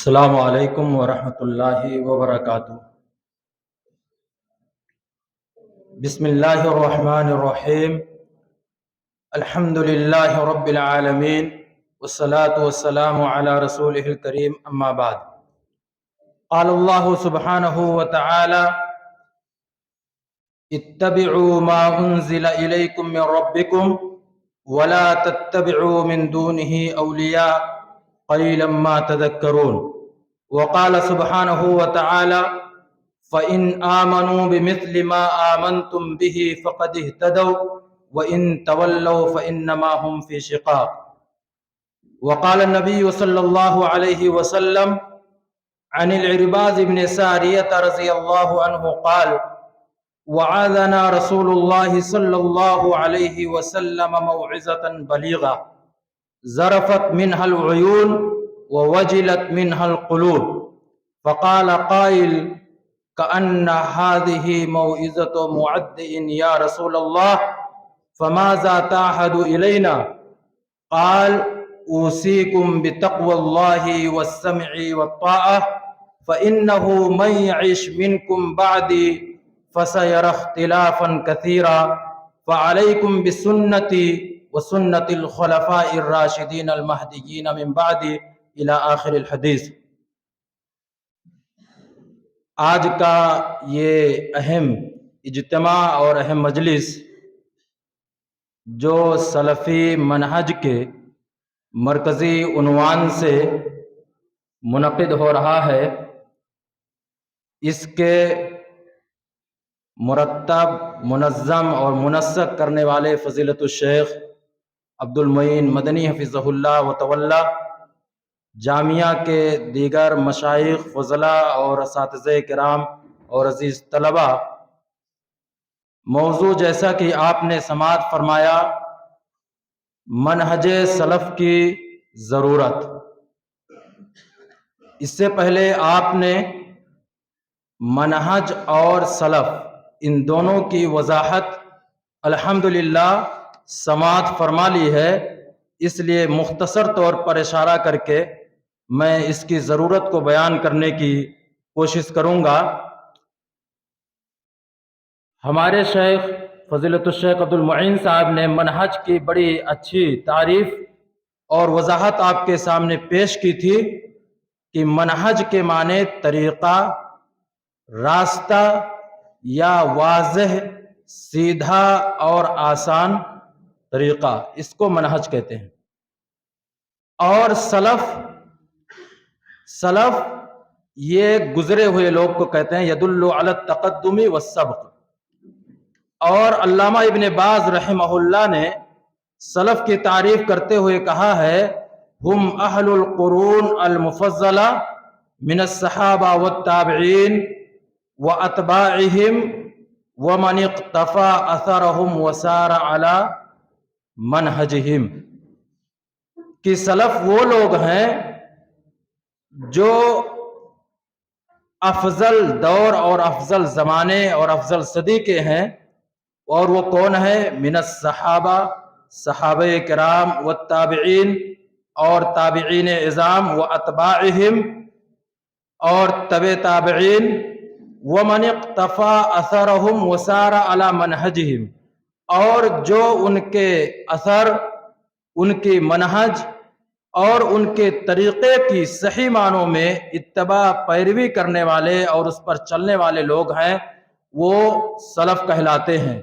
السلام علیکم ورحمۃ اللہ وبرکاتہ۔ بسم اللہ الرحمن الرحیم۔ الحمد للہ رب العالمین والصلاة والسلام علی رسولہ الکریم، اما بعد۔ قال اللہ سبحانہ وتعالی: اتبعوا ما انزل الیکم من ربکم ولا تتبعوا من دونه اولیاء قلیلا ما تذکرون۔ وقال سبحانہ وتعالی: فَإِنْ آمَنُوا بِمِثْلِ مَا آمَنْتُمْ بِهِ فَقَدِ اهْتَدَوْا وَإِنْ تَوَلَّوْا فَإِنَّمَا هُمْ فِي شِقَاقٍ۔ وقال النبي صلى الله عليه وسلم عن العرباض بن سارية رضي الله عنه قال: وعظنا رسول الله صلى الله عليه وسلم موعظة بليغة ذرفت منها العيون ووجلت منها القلوب، فقال قائل: كأن هذه موعظة معد يا رسول الله، فماذا تعهد إلينا؟ قال: أوصيكم بتقوى الله والسمع والطاعة، فإنه من يعش منكم بعدي فسيرى اختلافا كثيرا، فعليكم بسنتي وسنة الخلفاء الراشدين المهديين من بعدي، إلى آخر الحدیث۔ آج کا یہ اہم اجتماع اور اہم مجلس جو سلفی منہج کے مرکزی عنوان سے منعقد ہو رہا ہے، اس کے مرتب، منظم اور منسق کرنے والے فضیلت الشیخ عبد المعین مدنی حفظہ اللہ وتولی، جامعہ کے دیگر مشائخ، فضلاء اور اساتذہ کرام اور عزیز طلبہ، موضوع جیسا کہ آپ نے سماعت فرمایا، منہج سلف کی ضرورت۔ اس سے پہلے آپ نے منہج اور سلف ان دونوں کی وضاحت الحمدللہ سماعت فرما لی ہے، اس لیے مختصر طور پر اشارہ کر کے میں اس کی ضرورت کو بیان کرنے کی کوشش کروں گا۔ ہمارے شیخ فضیلت الشیخ عبد المعین صاحب نے منہج کی بڑی اچھی تعریف اور وضاحت آپ کے سامنے پیش کی تھی کہ منہج کے معنی طریقہ، راستہ یا واضح، سیدھا اور آسان طریقہ، اس کو منہج کہتے ہیں۔ اور سلف یہ گزرے ہوئے لوگ کو کہتے ہیں، یدل علی التقدم والسبق۔ اور علامہ ابن باز رحمہ اللہ نے سلف کی تعریف کرتے ہوئے کہا ہے: ہم اہل القرون المفضلہ من الصحابہ والتابعین واتباعہم ومن اقتفى اثرہم وسار علی منہجہم، کہ سلف وہ لوگ ہیں جو افضل دور اور افضل زمانے اور افضل صدی کے ہیں، اور وہ کون ہے؟ من الصحابہ، صحابہ کرام، والتابعین، اور تابعین اعظام، واتباعہم، اور تبع تابعین، ومن اقتفى اثرہم وسار علی منہجہم، اور جو ان کے اثر، ان کی منہج اور ان کے طریقے کی صحیح معنوں میں اتباع، پیروی کرنے والے اور اس پر چلنے والے لوگ ہیں، وہ سلف کہلاتے ہیں۔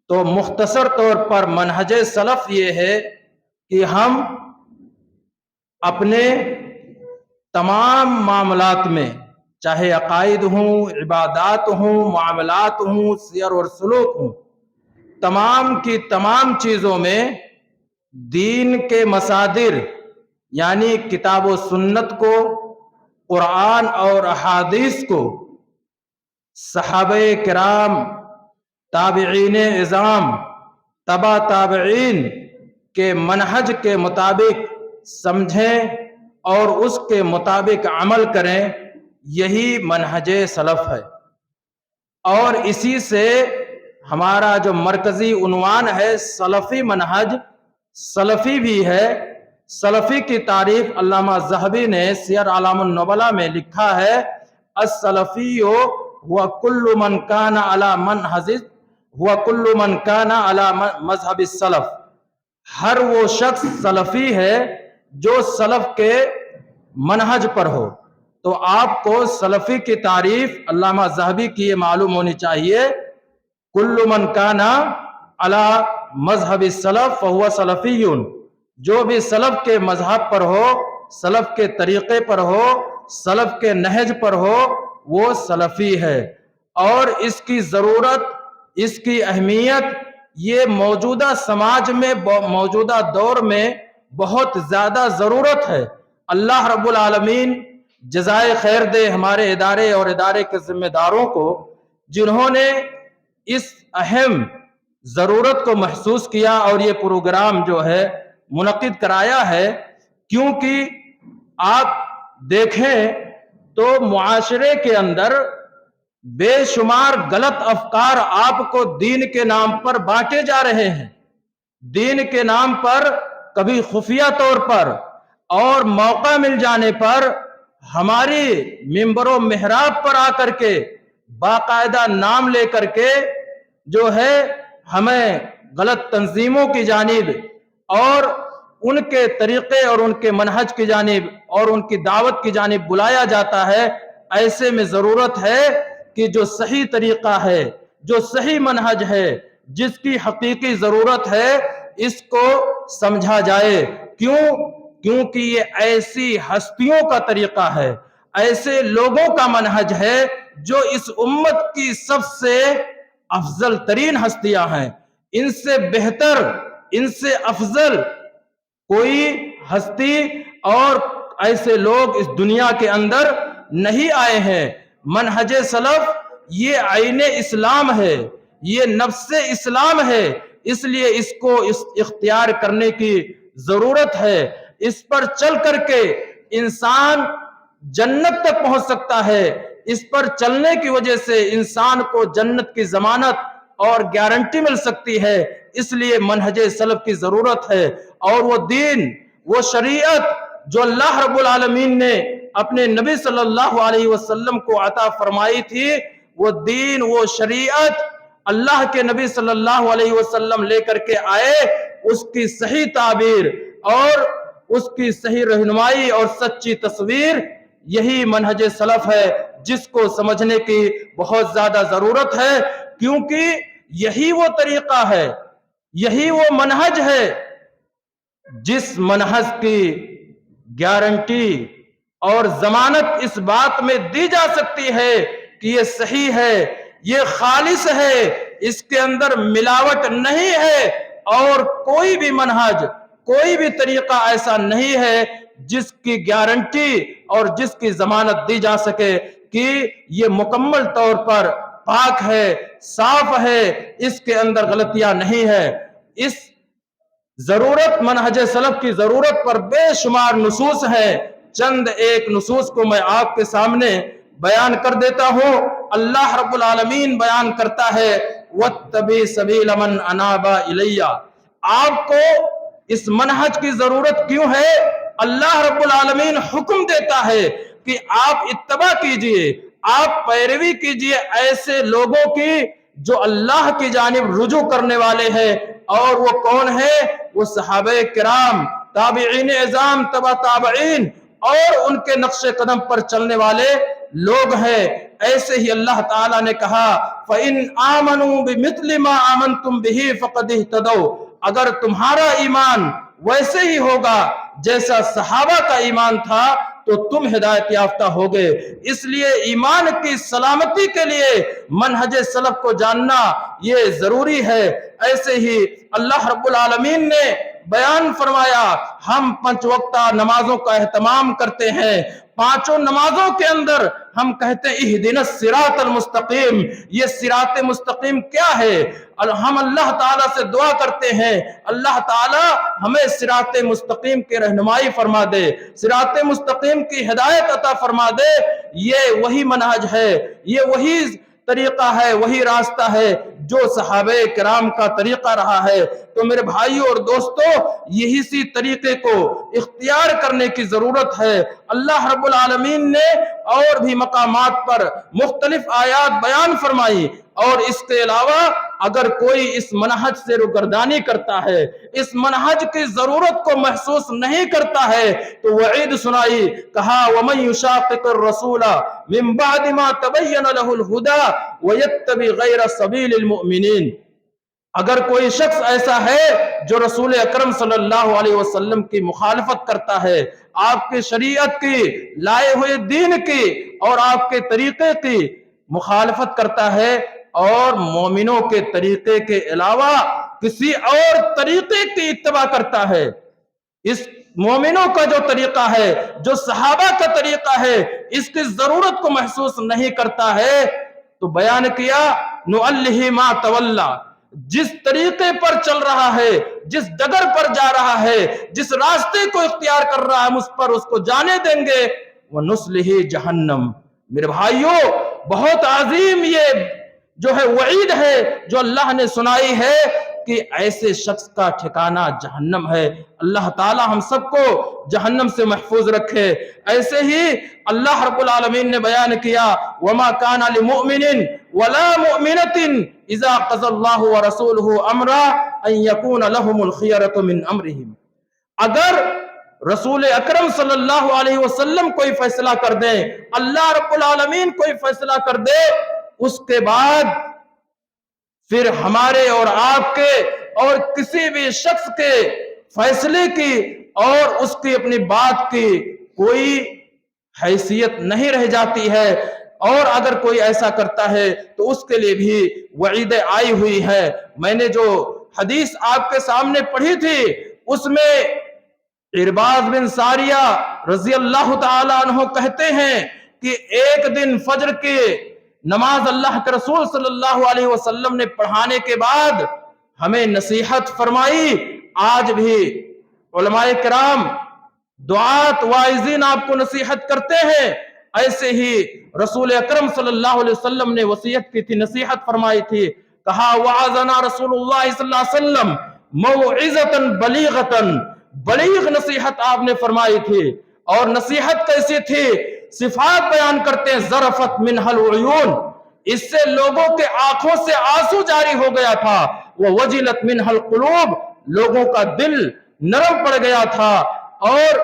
تو مختصر طور پر منہج سلف یہ ہے کہ ہم اپنے تمام معاملات میں، چاہے عقائد ہوں، عبادات ہوں، معاملات ہوں، سیر اور سلوک ہوں، تمام کی تمام چیزوں میں دین کے مصادر یعنی کتاب و سنت کو، قرآن اور احادیث کو، صحابہ کرام، تابعین اعظام، تبع تابعین کے منہج کے مطابق سمجھیں اور اس کے مطابق عمل کریں، یہی منہج سلف ہے۔ اور اسی سے ہمارا جو مرکزی عنوان ہے سلفی منہج، سلفی بھی ہے، سلفی کی تعریف علامہ ذہبی نے سیر اعلام النبلا میں لکھا ہے، السلفی هو كل من كان على منهج هو كل من كان على مذہب السلف، ہر وہ شخص سلفی ہے جو سلف کے منہج پر ہو۔ تو آپ کو سلفی کی تعریف علامہ ذہبی کی یہ معلوم ہونی چاہیے، کل من کان علی مذہب السلف فہو سلفی، جو بھی سلف کے مذہب پر ہو، سلف کے طریقے پر ہو، سلف کے نہج پر ہو، وہ سلفی ہے۔ اور اس کی ضرورت، اس کی اہمیت یہ موجودہ سماج میں، موجودہ دور میں بہت زیادہ ضرورت ہے۔ اللہ رب العالمین جزائے خیر دے ہمارے ادارے اور ادارے کے ذمہ داروں کو، جنہوں نے اس اہم ضرورت کو محسوس کیا اور یہ پروگرام جو ہے منعقد کرایا ہے۔ کیونکہ آپ دیکھیں تو معاشرے کے اندر بے شمار غلط افکار آپ کو دین کے نام پر بانٹے جا رہے ہیں، دین کے نام پر کبھی خفیہ طور پر اور موقع مل جانے پر ہماری ممبر و محراب پر آ کر کے باقاعدہ نام لے کر کے جو ہے ہمیں غلط تنظیموں کی جانب اور ان کے طریقے اور ان کے منہج کی جانب اور ان کی دعوت کی جانب بلایا جاتا ہے۔ ایسے میں ضرورت ہے کہ جو صحیح طریقہ ہے، جو صحیح منہج ہے، جس کی حقیقی ضرورت ہے، اس کو سمجھا جائے۔ کیونکہ یہ ایسی ہستیوں کا طریقہ ہے، ایسے لوگوں کا منہج ہے جو اس امت کی سب سے افضل ترین ہستیاں ہیں۔ ان سے بہتر، ان سے افضل کوئی ہستی اور ایسے لوگ اس دنیا کے اندر نہیں آئے ہیں۔ منہج سلف یہ عین اسلام ہے، یہ نفس اسلام ہے، اس لیے اس کو اختیار کرنے کی ضرورت ہے۔ اس پر چل کر کے انسان جنت تک پہنچ سکتا ہے، اس پر چلنے کی وجہ سے انسان کو جنت کی ضمانت اور گارنٹی مل سکتی ہے۔ اس لیے منہج سلف کی ضرورت ہے، اور وہ دین، وہ شریعت جو اللہ رب العالمین نے اپنے نبی صلی اللہ علیہ وسلم کو عطا فرمائی تھی، وہ دین، وہ شریعت اللہ کے نبی صلی اللہ علیہ وسلم لے کر کے آئے، اس کی صحیح تعبیر اور اس کی صحیح رہنمائی اور سچی تصویر یہی منہج سلف ہے، جس کو سمجھنے کی بہت زیادہ ضرورت ہے۔ کیونکہ یہی وہ طریقہ ہے، یہی وہ منہج ہے جس منہج کی گارنٹی اور ضمانت اس بات میں دی جا سکتی ہے کہ یہ صحیح ہے، یہ خالص ہے، اس کے اندر ملاوٹ نہیں ہے، اور کوئی بھی منہج، کوئی بھی طریقہ ایسا نہیں ہے جس کی گارنٹی اور جس کی ضمانت دی جا سکے کہ یہ مکمل طور پر پاک ہے، صاف ہے، اس کے اندر غلطیاں نہیں ہے۔ اس ضرورت، منہج سلف کی ضرورت پر بے شمار نصوص ہیں۔ چند ایک نصوص کو میں آپ کے سامنے بیان کر دیتا ہوں۔ اللہ رب العالمین بیان کرتا ہے، وَاتَّبِعْ سَبِيلَ مَنْ أَنَابَ إِلَيَّ۔ آپ کو اس منہج کی ضرورت کیوں ہے؟ اللہ رب العالمین حکم دیتا ہے کہ آپ اتباع کیجئے، آپ پیروی کیجئے ایسے لوگوں کی جو اللہ کی جانب رجوع کرنے والے ہیں۔ اور وہ کون ہے؟ وہ صحابہ کرام، تابعین اعظام، تبع تابعین اور ان کے نقش قدم پر چلنے والے لوگ ہیں۔ ایسے ہی اللہ تعالیٰ نے کہا، فَإِنْ آمَنُوا بِمِثْلِ مَا آمَنْتُمْ بِهِ فَقَدِ اهْتَدَوْا۔ اگر تمہارا ایمان ویسے ہی ہوگا جیسا صحابہ کا ایمان تھا تو تم ہدایت یافتہ ہوگے۔ اس لیے ایمان کی سلامتی کے لیے منہج سلف کو جاننا یہ ضروری ہے۔ ایسے ہی اللہ رب العالمین نے بیان فرمایا، ہم 5 وقتہ نمازوں کا اہتمام کرتے ہیں، 5 نمازوں کے اندر ہم کہتے ہیں اہدنا الصراط المستقیم۔ یہ صراط مستقیم کیا ہے؟ ہم اللہ تعالیٰ سے دعا کرتے ہیں، اللہ تعالیٰ ہمیں صراط مستقیم کی رہنمائی فرما دے، صراط مستقیم کی ہدایت عطا فرما دے۔ یہ وہی منہج ہے، یہ وہی طریقہ ہے وہی راستہ ہے جو صحابہ کرام کا طریقہ رہا ہے۔ تو میرے بھائیوں اور دوستو، یہی سی طریقے کو اختیار کرنے کی ضرورت ہے۔ اللہ رب العالمین نے اور بھی مقامات پر مختلف آیات بیان فرمائی، اور اس کے علاوہ اگر کوئی اس منہج سے روگردانی کرتا ہے، اس منہج کی ضرورت کو محسوس نہیں کرتا ہے، تو وعید سنائی، کہا وَمَن يُشَاقِقِ الرَّسُولَ مِن بَعْدِ مَا تَبَيَّنَ لَهُ الْهُدَى وَيَتَّبِعْ غَيْرَ سَبِيلِ الْمُؤْمِنِينَ۔ اگر کوئی شخص ایسا ہے جو رسول اکرم صلی اللہ علیہ وسلم کی مخالفت کرتا ہے، آپ کی شریعت کی، لائے ہوئے دین کی اور آپ کے طریقے کی مخالفت کرتا ہے، اور مومنوں کے طریقے کے علاوہ کسی اور طریقے کی اتباع کرتا ہے، اس مومنوں کا جو طریقہ ہے، جو صحابہ کا طریقہ ہے، اس کی ضرورت کو محسوس نہیں کرتا ہے، تو بیان کیا نُؤَلِّهِ مَا تَوَلَّى، جس طریقے پر چل رہا ہے، جس ڈگر پر جا رہا ہے، جس راستے کو اختیار کر رہا ہے، ہم اس پر اس کو جانے دیں گے، وَنُصْلِهِ جہنم۔ میرے بھائیوں، بہت عظیم یہ جو ہے وعید ہے جو اللہ نے سنائی ہے کہ ایسے شخص کا ٹھکانہ جہنم ہے۔ اللہ تعالی ہم سب کو جہنم سے محفوظ رکھے۔ ایسے ہی اللہ رب العالمین نے بیان کیا وَمَا كَانَ لِمُؤْمِنٍ وَلَا مُؤْمِنَةٍ إِذَا قَضَى اللَّهُ وَرَسُولُهُ أَمْرًا أَن يَكُونَ لَهُمُ الْخِيَرَةُ مِنْ أَمْرِهِمْ۔ اگر رسول اکرم صلی اللہ علیہ وسلم کوئی فیصلہ کر دیں، اللہ رب العالمین کوئی فیصلہ کر دے، اس کے بعد پھر ہمارے اور آپ کے اور کسی بھی شخص کے فیصلے کی اور اس کی اپنی بات کی کوئی حیثیت نہیں رہ جاتی ہے، اور اگر کوئی ایسا کرتا ہے تو اس کے لیے بھی وعید آئی ہوئی ہے۔ میں نے جو حدیث آپ کے سامنے پڑھی تھی، اس میں عرباض بن ساریہ رضی اللہ تعالی عنہ کہتے ہیں کہ ایک دن فجر کی نماز اللہ کے رسول صلی اللہ علیہ وسلم نے پڑھانے کے بعد ہمیں نصیحت فرمائی۔ آج بھی علماء کرام، دعات، واعظین آپ کو نصیحت کرتے ہیں، ایسے ہی رسول اکرم صلی اللہ علیہ وسلم نے وصیت کی تھی، نصیحت فرمائی تھی، کہا وعظنا رسول اللہ صلی اللہ علیہ وسلم موعظۃ بلیغۃ، بلیغ نصیحت آپ نے فرمائی تھی۔ اور نصیحت کیسی تھی؟ صفات بیان کرتے ہیں، ذرفت منہ العیون، اس سے لوگوں کے آنکھوں سے آنسو جاری ہو گیا تھا، ووجلت منہ القلوب، لوگوں کا دل نرم پڑ گیا تھا، اور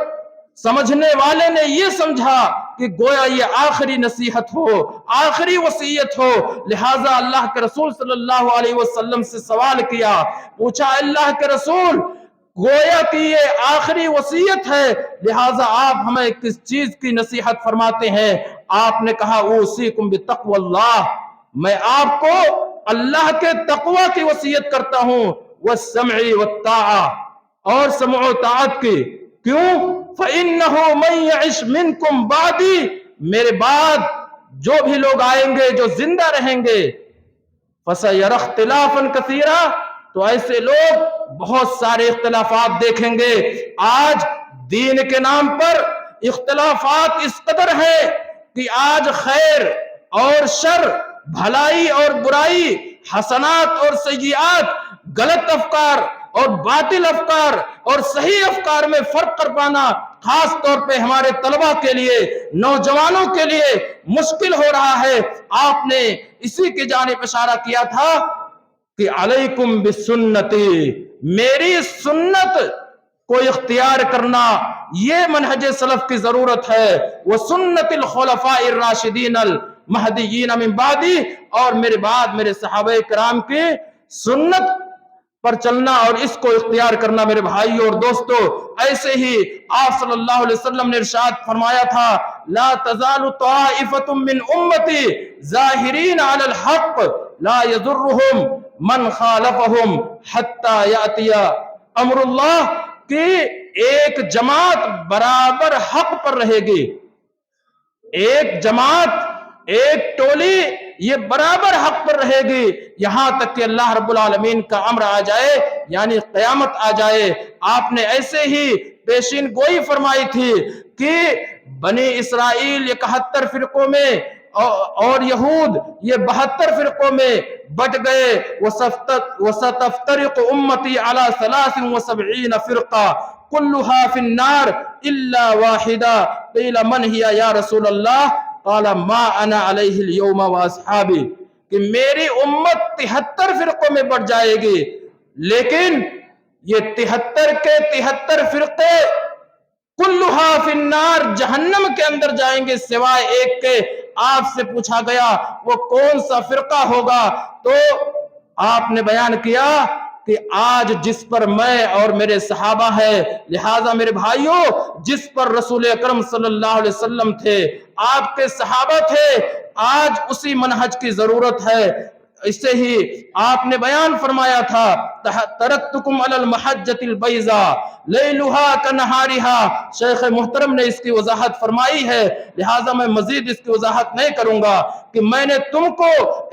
سمجھنے والے نے یہ سمجھا کہ گویا یہ آخری نصیحت ہو، آخری وصیت ہو۔ لہٰذا اللہ کے رسول صلی اللہ علیہ وسلم سے سوال کیا، پوچھا اللہ کے رسول، گویا کہ یہ آخری وصیت ہے، لہٰذا آپ ہمیں کس چیز کی نصیحت فرماتے ہیں؟ آپ نے کہا اوصیکم بتقوی اللہ، میں آپ کو اللہ کے تقوی کی وصیت کرتا ہوں، والسمع والطاعہ، اور سمع و طاعت کی۔ کیوں؟ فَإِنَّهُ مَن يَعِشْ مِنْكُمْ بَعْدِي، میرے بعد جو بھی لوگ آئیں گے، جو زندہ رہیں گے، فَسَيَرَى اخْتِلَافًا كَثِيرًا، تو ایسے لوگ بہت سارے اختلافات دیکھیں گے۔ آج دین کے نام پر اختلافات اس قدر ہے کہ آج خیر اور شر، بھلائی اور برائی، حسنات اور سیئات، غلط افکار اور باطل افکار اور صحیح افکار میں فرق کر پانا خاص طور پہ ہمارے طلباء کے لیے، نوجوانوں کے لیے مشکل ہو رہا ہے۔ آپ نے اسی کی جانب اشارہ کیا تھا کہ علیکم بسنتی، میری سنت کو اختیار کرنا، یہ منہج سلف کی ضرورت ہے، وسنت الخلفاء الراشدین المہدیین من بعدی، اور میرے بعد میرے صحابہ کرام کی سنت پر چلنا اور اس کو اختیار کرنا۔ میرے بھائیوں اور دوستو، ایسے ہی آپ صلی اللہ علیہ وسلم نے ارشاد فرمایا تھا لا تزال طائفۃ من امتی ظاہرین علی الحق لا یضرهم من خالفهم حتی یأتی امر اللہ، کہ ایک جماعت برابر حق پر رہے گی، ایک جماعت، ایک ٹولی یہ برابر حق پر رہے گی یہاں تک کہ اللہ رب العالمین کا امر آ جائے، یعنی قیامت آ جائے۔ آپ نے ایسے ہی پیشین گوئی فرمائی تھی کہ بنی اسرائیل 71 فرقوں میں اور یہود یہ 72 فرقوں میں بٹ گئے. وَسَتَفْتَرِقُ أُمَّتِي عَلَى 73 فرقہ كُلُّهَا فِي النَّارِ إِلَّا وَاحِدَةً قِيلَ مَنْ هِيَ يَا رسول اللہ قَالَ مَا أَنَا عَلَيْهِ الْيَوْمَ وَأَصْحَابِي. کہ میری امت 73 فرقوں میں بٹ جائے گی، لیکن یہ 73 کے 73 فرقے کلھا فی النار جہنم کے اندر جائیں گے سوائے ایک کے. آپ سے پوچھا گیا وہ کون سا فرقہ ہوگا، تو آپ نے بیان کیا کہ آج جس پر میں اور میرے صحابہ ہے، لہٰذا میرے بھائیوں جس پر رسول اکرم صلی اللہ علیہ وسلم تھے، آپ کے صحابہ تھے، آج اسی منہج کی ضرورت ہے. اس سے ہی آپ نے بیان فرمایا تھا ترکتکم علی المحجۃ البیضاء لیلھا کنہارھا. شیخ محترم نے اس کی وضاحت فرمائی ہے، لہٰذا میں مزید اس کی وضاحت نہیں کروں گا کہ میں نے تم کو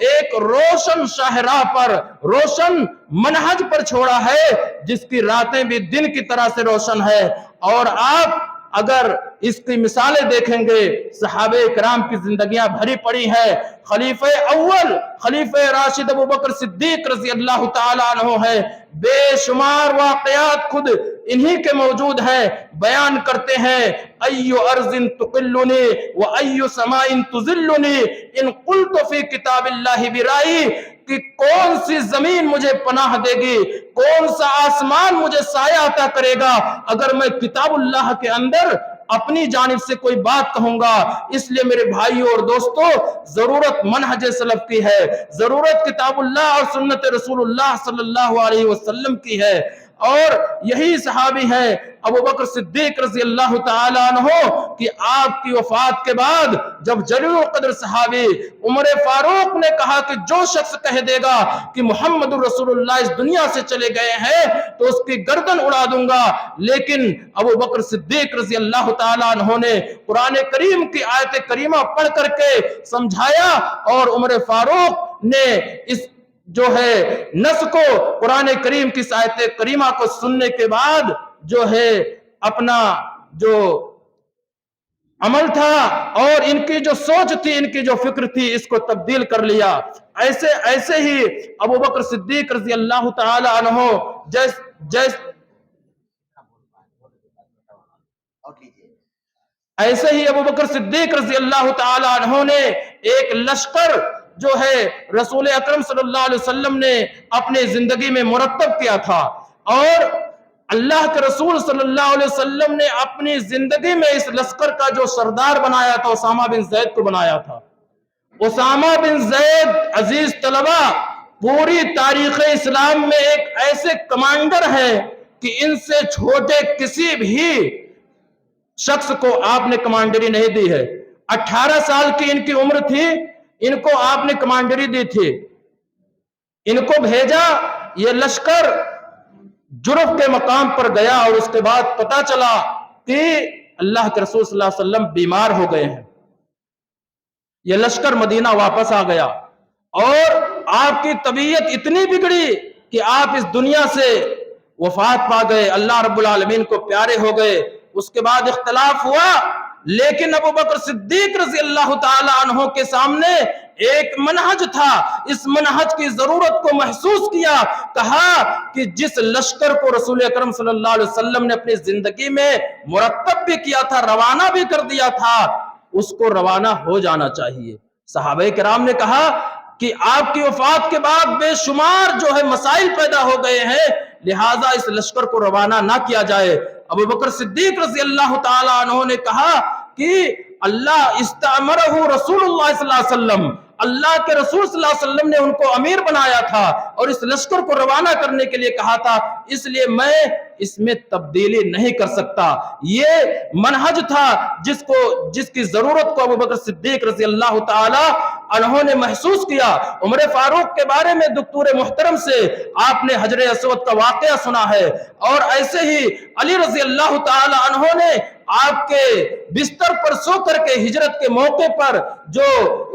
ایک روشن شاہراہ پر، روشن منہج پر چھوڑا ہے جس کی راتیں بھی دن کی طرح سے روشن ہے. اور آپ اگر اس کی مثالیں دیکھیں گے، صحابہ کرام کی زندگیاں بھری پڑی ہیں. خلیفہ اول خلیفہ راشد ابو بکر صدیق رضی اللہ تعالیٰ عنہ ہے، بے شمار واقعات خود انہی کے موجود ہیں. بیان کرتے ہیں ایو ارض تقلنی و ایو سماء تذلنی ان قلت فی کتاب اللہ برائی. کہ کون سی زمین مجھے پناہ دے گی، کون سا آسمان مجھے سایہ عطا کرے گا اگر میں کتاب اللہ کے اندر اپنی جانب سے کوئی بات کہوں گا. اس لیے میرے بھائیوں اور دوستوں ضرورت منہج سلف کی ہے، ضرورت کتاب اللہ اور سنت رسول اللہ صلی اللہ علیہ وسلم کی ہے. اور یہی صحابی ہیں ابو بکر صدیق رضی اللہ تعالیٰ عنہ کہ آپ کی وفات کے بعد جب جلیل القدر صحابی عمر فاروق نے کہا کہ جو شخص کہہ دے گا کہ محمد رسول اللہ اس دنیا سے چلے گئے ہیں تو اس کی گردن اڑا دوں گا، لیکن ابو بکر صدیق رضی اللہ تعالیٰ عنہ نے قرآن کریم کی آیت کریمہ پڑھ کر کے سمجھایا، اور عمر فاروق نے اس جو ہے نص کو، قرآن کریم کی آیت کریمہ کو سننے کے بعد جو ہے اپنا جو عمل تھا اور ان کی جو سوچ تھی، ان کی جو فکر تھی، اس کو تبدیل کر لیا. ایسے ہی ابو بکر صدیق رضی اللہ تعالی عنہ ایسے ہی ابو بکر صدیق رضی اللہ تعالی عنہ نے ایک لشکر جو ہے رسول اکرم صلی اللہ علیہ وسلم نے اپنی زندگی میں مرتب کیا تھا، اور اللہ کے رسول صلی اللہ علیہ وسلم نے اپنی زندگی میں اس لشکر کا جو سردار بنایا تھا اسامہ بن زید کو بنایا تھا. اسامہ بن زید عزیز طلبہ پوری تاریخ اسلام میں ایک ایسے کمانڈر ہیں کہ ان سے چھوٹے کسی بھی شخص کو آپ نے کمانڈری نہیں دی ہے. 18 سال کی ان کی عمر تھی، ان کو آپ نے کمانڈری دی تھی، ان کو بھیجا، یہ لشکر جرف کے مقام پر گیا، اور اس کے بعد پتا چلا کہ اللہ کے رسول صلی اللہ علیہ وسلم بیمار ہو گئے ہیں. یہ لشکر مدینہ واپس آ گیا اور آپ کی طبیعت اتنی بگڑی کہ آپ اس دنیا سے وفات پا گئے، اللہ رب العالمین کو پیارے ہو گئے. اس کے بعد اختلاف ہوا، لیکن ابو بکر صدیق رضی اللہ تعالی عنہ کے سامنے ایک منہج تھا. اس منہج کی ضرورت کو محسوس کیا، کہا کہ جس لشکر کو رسول اکرم صلی اللہ علیہ وسلم نے اپنی زندگی میں مرتب بھی کیا تھا، روانہ بھی کر دیا تھا، اس کو روانہ ہو جانا چاہیے. صحابہ کرام نے کہا کہ آپ کی وفات کے بعد بے شمار جو ہے مسائل پیدا ہو گئے ہیں، لہٰذا اس لشکر کو روانہ نہ کیا جائے. ابو بکر صدیق رضی اللہ تعالی عنہ نے کہا کہ اللہ استعمرہ رسول اللہ صلی اللہ علیہ وسلم، اللہ کے رسول صلی اللہ علیہ وسلم نے ان کو امیر بنایا تھا اور اس لشکر کو روانہ کرنے کے لیے کہا تھا، اس لیے میں اس میں تبدیلی نہیں کر سکتا. یہ منہج تھا جس کی ضرورت کو ابو بکر صدیق رضی اللہ تعالی عنہ نے محسوس کیا. عمر فاروق کے بارے میں دکتور محترم سے آپ نے حجر اسود کا واقعہ سنا ہے، اور ایسے ہی علی رضی اللہ تعالی عنہ نے آپ کے بستر پر سو کر کے ہجرت کے موقع پر جو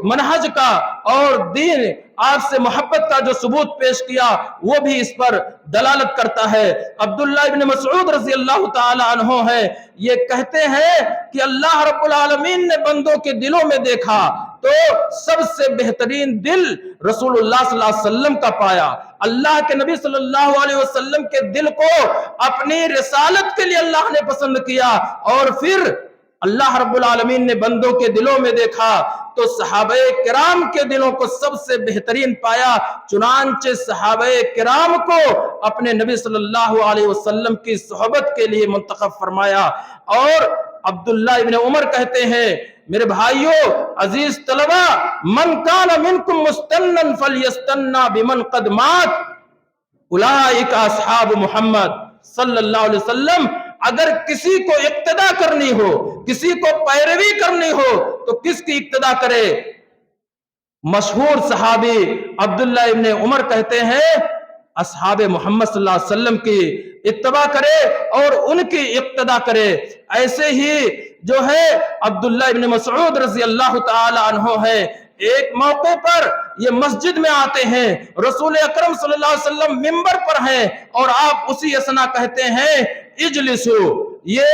منہج کا اور دین آپ سے محبت کا جو ثبوت پیش کیا وہ بھی اس پر دلالت کرتا ہے. عبداللہ ابن مسعود رضی اللہ تعالی عنہ ہے، یہ کہتے ہیں کہ اللہ رب العالمین نے بندوں کے دلوں میں دیکھا تو سب سے بہترین دل رسول اللہ صلی اللہ علیہ وسلم کا پایا. اللہ کے نبی صلی اللہ علیہ وسلم کے دل کو اپنی رسالت کے لیے اللہ نے پسند کیا, اور پھر اللہ رب العالمین نے بندوں کے دلوں میں دیکھا تو صحابہ کرام کے دلوں کو سب سے بہترین پایا. چنانچہ صحابہ کرام کو اپنے نبی صلی اللہ علیہ وسلم کی صحبت کے لیے منتخب فرمایا. اور عبداللہ ابن عمر کہتے ہیں, میرے بھائیوں, عزیز طلبہ, من کان منکم مستنن فلیستنى بمن قد مات اولئک اصحاب محمد صلی اللہ علیہ وسلم. اگر کسی کو اقتدا کرنی ہو, کسی کو پیروی کرنی ہو, تو کس کی اقتدا کرے؟ مشہور صحابی عبداللہ ابن عمر کہتے ہیں اصحاب محمد صلی اللہ علیہ وسلم کی اتباع کرے اور ان کی اقتدا کرے. ایسے ہی جو ہے عبداللہ ابن مسعود رضی اللہ تعالی عنہ ہے, ایک موقع پر یہ مسجد میں آتے ہیں, رسول اکرم صلی اللہ علیہ وسلم منبر پر ہیں اور آپ اسی اسنا کہتے ہیں اجلسو. یہ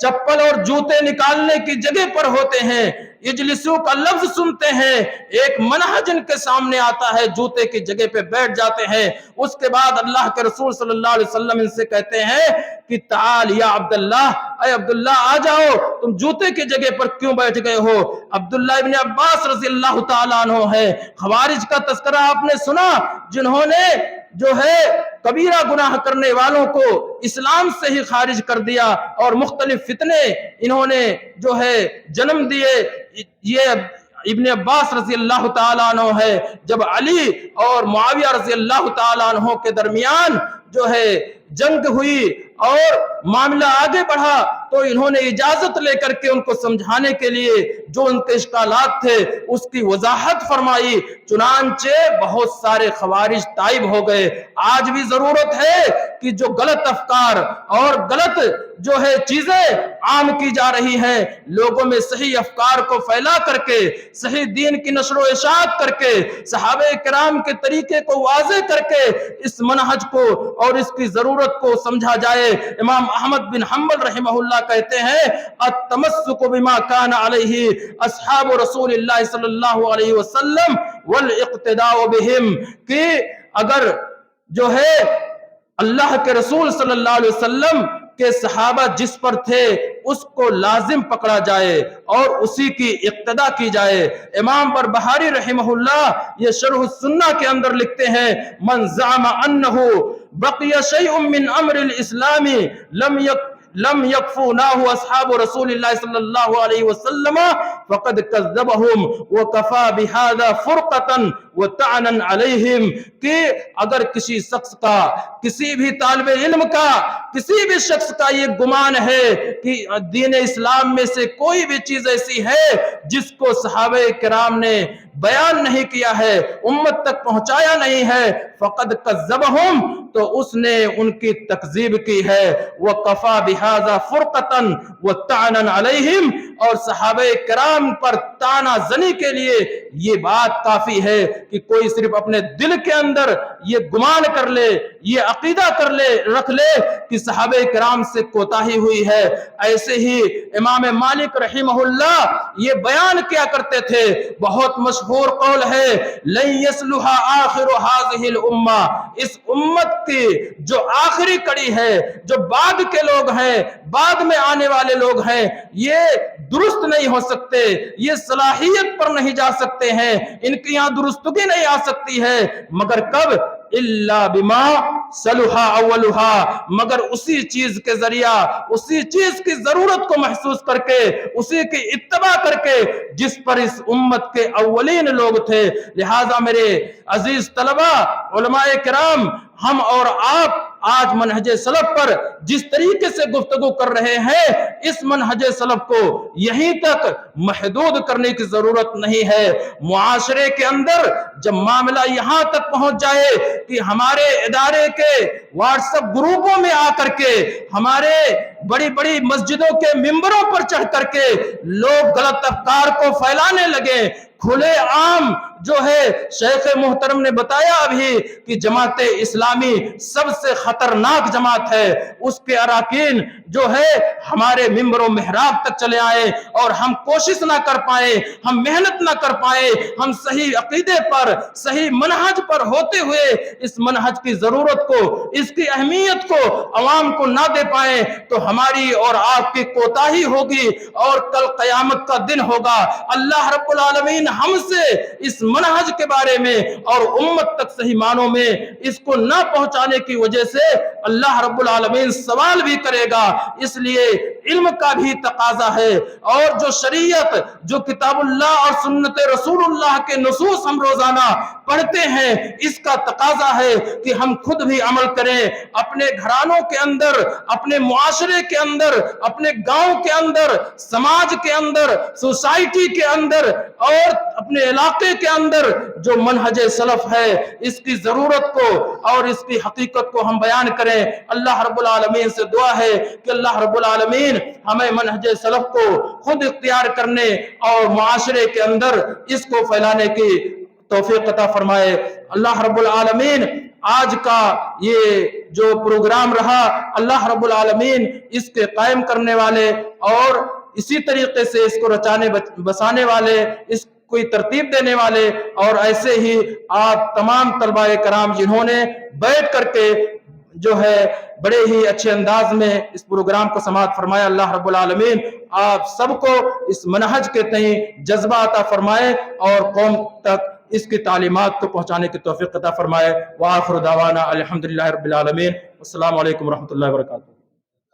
چپل اور جوتے نکالنے کی جگہ پر ہوتے ہیں, اجلسو کا لفظ سنتے ہیں, ایک منہج ان کے سامنے آتا ہے, جوتے کی جگہ پہ بیٹھ جاتے ہیں. اس کے بعد اللہ کے رسول صلی اللہ علیہ وسلم ان سے کہتے ہیں کہ تعال یا عبداللہ, اے عبداللہ آ جاؤ, تم جوتے کی جگہ پر کیوں بیٹھ گئے ہو؟ عبداللہ ابن عباس رضی اللہ تعالیٰ عنہ ہے. خوارج کا تذکرہ آپ نے سنا, جنہوں نے جو ہے کبیرہ گناہ کرنے والوں کو اسلام سے ہی خارج کر دیا اور مختلف فتنے انہوں نے جو ہے جنم دیے. یہ ابن عباس رضی اللہ تعالیٰ عنہ ہے. جب علی اور معاویہ رضی اللہ تعالیٰ عنہ کے درمیان جو ہے جنگ ہوئی اور معاملہ آگے بڑھا تو انہوں نے اجازت لے کر کے ان کو سمجھانے کے لیے جو ان کے اشکالات تھے اس کی وضاحت فرمائی. چنانچہ بہت سارے خوارج تائب ہو گئے. آج بھی ضرورت ہے کہ جو غلط افکار اور غلط جو ہے چیزیں عام کی جا رہی ہیں, لوگوں میں صحیح افکار کو پھیلا کر کے, صحیح دین کی نشر و اشاعت کر کے, صحابہ کرام کے طریقے کو واضح کر کے اس منہج کو اور اس کی ضرورت کو سمجھا جائے. امام احمد بن حنبل رحمہ اللہ کہتے ہیں التمسک بما کان علیہ اصحاب رسول اللہ صلی اللہ علیہ وسلم والاقتداء بہم, کہ اگر جو ہے اللہ کے رسول صلی اللہ علیہ وسلم کہ صحابہ جس پر تھے اس کو لازم پکڑا جائے اور اسی کی اقتدا کی جائے. امام بربہاری رحمہ اللہ یہ شرح السنہ کے اندر لکھتے ہیں من زعم انہ بقی شیء من امر الاسلام لم یکفوناہ اصحاب رسول اللہ صلی اللہ علیہ وسلم فقد کذبہم وکفا بہذا فرقتا وطعنا علیہم. کہ اگر کسی شخص کا, کسی بھی طالب علم کا, کسی بھی شخص کا یہ گمان ہے کہ دین اسلام میں سے کوئی بھی چیز ایسی ہے جس کو صحابہ کرام نے بیان نہیں کیا ہے, امت تک پہنچایا نہیں ہے, فقد کذبہم, تو اس نے ان کی تکذیب کی ہے. وَقَفَى بِهَذَا فُرْقَةً وَتَعْنًا عَلَيْهِمْ, اور صحابہ کرام پر تانا زنی کے لیے یہ بات کافی ہے کہ کوئی صرف اپنے دل کے اندر یہ گمان کر لے, یہ عقیدہ کر لے, رکھ لے کہ صحابہ کرام سے کوتاہی ہوئی ہے. ایسے ہی امام مالک رحمہ اللہ یہ بیان کیا کرتے تھے, بہت مشہور قول ہے لن یصلح آخر هذه الامہ, اس امت کی جو آخری کڑی ہے, جو بعد کے لوگ ہیں, بعد میں آنے والے لوگ ہیں, یہ درست نہیں ہو سکتے, یہ صلاحیت پر نہیں جا سکتے ہیں, ان کی یہاں درستگی نہیں آ سکتی ہے, مگر کب الا بما صلح اولها, مگر اسی چیز کے ذریعہ, اسی چیز کی ضرورت کو محسوس کر کے, اسی کی اتباع کر کے جس پر اس امت کے اولین لوگ تھے. لہذا میرے عزیز طلبہ, علماء کرام, ہم اور آپ آج منہج سلف پر جس طریقے سے گفتگو کر رہے ہیں, اس منہج سلف کو یہیں تک محدود کرنے کی ضرورت نہیں ہے. معاشرے کے اندر جب معاملہ یہاں تک پہنچ جائے کہ ہمارے ادارے کے واٹس ایپ گروپوں میں آ کر کے, ہمارے بڑی بڑی مسجدوں کے ممبروں پر چڑھ کر کے لوگ غلط افکار کو پھیلانے لگے, کھلے عام جو ہے شیخ محترم نے بتایا ابھی کہ جماعت اسلامی سب سے خطرناک جماعت ہے، اس کے اراکین جو ہے ہمارے ممبر و محراب تک چلے آئے اور ہم کوشش نہ کر پائے، ہم محنت نہ کر پائے، ہم صحیح عقیدے پر صحیح منہج پر ہوتے ہوئے اس منہج کی ضرورت کو، اس کی اہمیت کو عوام کو نہ دے پائے تو ہماری اور آپ کی کوتاہی ہوگی اور کل قیامت کا دن ہوگا۔ اللہ رب العالمین ہم سے اس منہج کے بارے میں اور امت تک صحیح معنوں میں اس کو نہ پہنچانے کی وجہ سے اللہ رب العالمین سوال بھی کرے گا۔ اس لیے علم کا بھی تقاضا ہے، اور جو شریعت، جو کتاب اللہ اور سنت رسول اللہ کے نصوص ہم روزانہ پڑھتے ہیں، اس کا تقاضا ہے کہ ہم خود بھی عمل کریں، اپنے گھرانوں کے اندر، اپنے معاشرے کے اندر، اپنے گاؤں کے اندر، سماج کے اندر، سوسائٹی کے اندر اور اپنے علاقے کے اندر جو منہج سلف ہے اس کی ضرورت کو اور اس کی حقیقت کو ہم بیان کریں۔ اللہ رب العالمین سے دعا ہے کہ اللہ رب العالمین ہمیں منہج سلف کو خود اختیار کرنے اور معاشرے کے اندر اس کو پھیلانے کی توفیق عطا فرمائے۔ اللہ رب العالمین آج کا یہ جو پروگرام رہا، اللہ رب العالمین اس کے قائم کرنے والے اور اسی طریقے سے اس کو رچانے بسانے والے، اس کوئی ترتیب دینے والے اور ایسے ہی آپ تمام طلباء کرام جنہوں نے بیٹھ کر کے جو ہے بڑے ہی اچھے انداز میں اس پروگرام کو سماعت فرمایا، اللہ رب العالمین آپ سب کو اس منہج کے تئیں جذبہ عطا فرمائے اور قوم تک اس کی تعلیمات کو پہنچانے کی توفیق عطا فرمائے۔ وآخر دعوانا الحمدللہ رب العالمین۔ السلام علیکم ورحمۃ اللہ وبرکاتہ۔